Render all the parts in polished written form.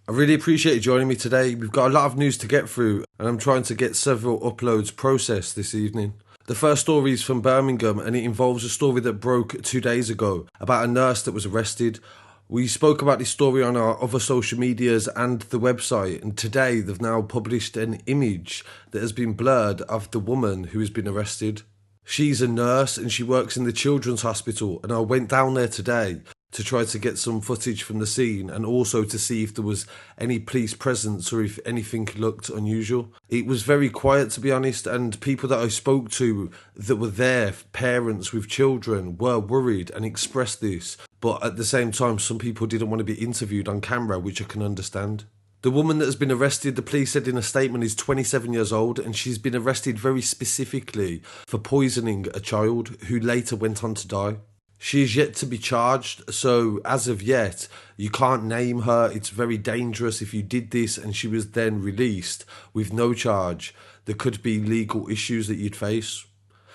I really appreciate you joining me today. We've got a lot of news to get through and I'm trying to get several uploads processed this evening. The first story is from Birmingham and it involves a story that broke 2 days ago about a nurse that was arrested. We spoke about this story on our other social medias and the website, and today they've now published an image that has been blurred of the woman who has been arrested. She's a nurse and she works in the children's hospital, and I went down there today to try to get some footage from the scene and also to see if there was any police presence or if anything looked unusual. It was very quiet, to be honest, and people that I spoke to that were there, parents with children, were worried and expressed this, but at the same time some people didn't want to be interviewed on camera, which I can understand. The woman that has been arrested, the police said in a statement, is 27 years old and she's been arrested very specifically for poisoning a child who later went on to die. She is yet to be charged, so as of yet, you can't name her. It's very dangerous if you did this and she was then released with no charge. There could be legal issues that you'd face.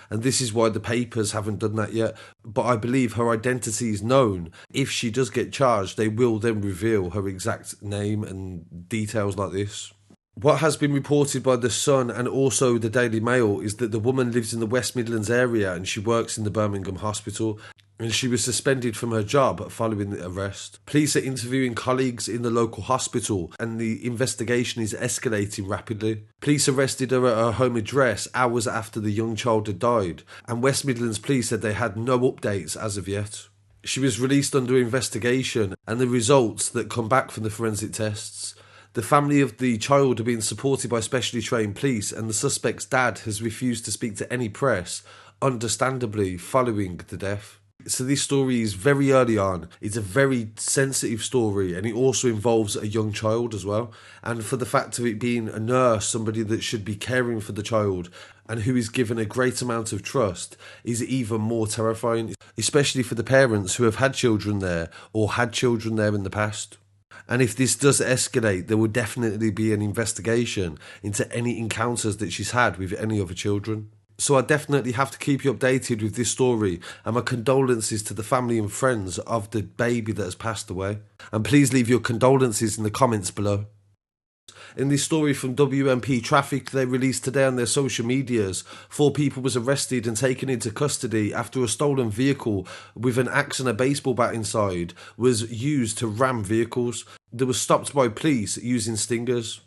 And this is why the papers haven't done that yet. But I believe her identity is known. If she does get charged, they will then reveal her exact name and details like this. What has been reported by The Sun and also the Daily Mail is that the woman lives in the West Midlands area and she works in the Birmingham hospital, and she was suspended from her job following the arrest. Police are interviewing colleagues in the local hospital and the investigation is escalating rapidly. Police arrested her at her home address hours after the young child had died, and West Midlands Police said they had no updates as of yet. She was released under investigation, and the results that come back from the forensic tests. The family of the child are being supported by specially trained police, and the suspect's dad has refused to speak to any press, understandably, following the death. So this story is very early on. It's a very sensitive story, and it also involves a young child as well. And for the fact of it being a nurse, somebody that should be caring for the child and who is given a great amount of trust, is even more terrifying, especially for the parents who have had children there or had children there in the past. And if this does escalate, there will definitely be an investigation into any encounters that she's had with any other children. So I definitely have to keep you updated with this story, and my condolences to the family and friends of the baby that has passed away. And please leave your condolences in the comments below. In this story from WMP Traffic, they released today on their social medias, 4 people was arrested and taken into custody after a stolen vehicle with an axe and a baseball bat inside was used to ram vehicles. They were stopped by police using stingers.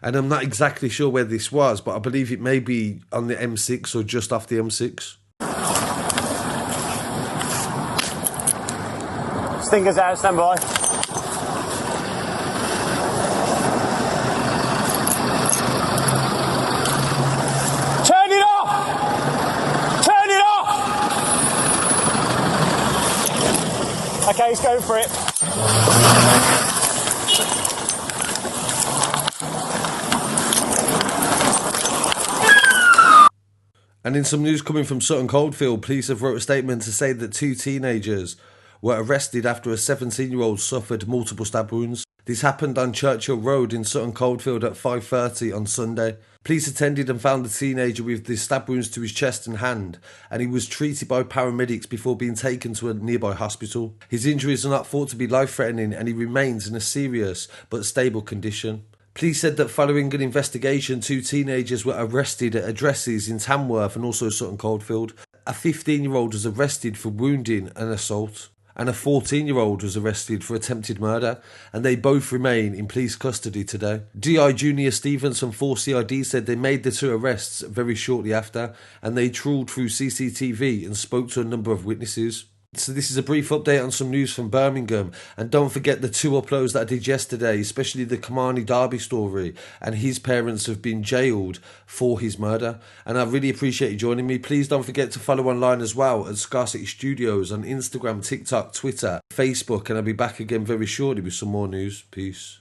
And I'm not exactly sure where this was, but I believe it may be on the M6 or just off the M6. Stingers out, stand by. Turn it off! Turn it off! Okay, let's go for it. And in some news coming from Sutton Coldfield, police have wrote a statement to say that 2 teenagers were arrested after a 17-year-old suffered multiple stab wounds. This happened on Churchill Road in Sutton Coldfield at 5:30 on Sunday. Police attended and found the teenager with the stab wounds to his chest and hand, and he was treated by paramedics before being taken to a nearby hospital. His injuries are not thought to be life-threatening and he remains in a serious but stable condition. Police said that following an investigation, 2 teenagers were arrested at addresses in Tamworth and also Sutton Coldfield. A 15-year-old was arrested for wounding and assault, and a 14-year-old was arrested for attempted murder, and they both remain in police custody today. DI Junior Stevens from 4CID said they made the 2 arrests very shortly after, and they trawled through CCTV and spoke to a number of witnesses. So this is a brief update on some news from Birmingham, and don't forget the 2 uploads that I did yesterday, especially the Kamani Derby story, and his parents have been jailed for his murder, and I really appreciate you joining me. Please don't forget to follow online as well at Scarcity Studios on Instagram, TikTok, Twitter, Facebook, and I'll be back again very shortly with some more news. Peace.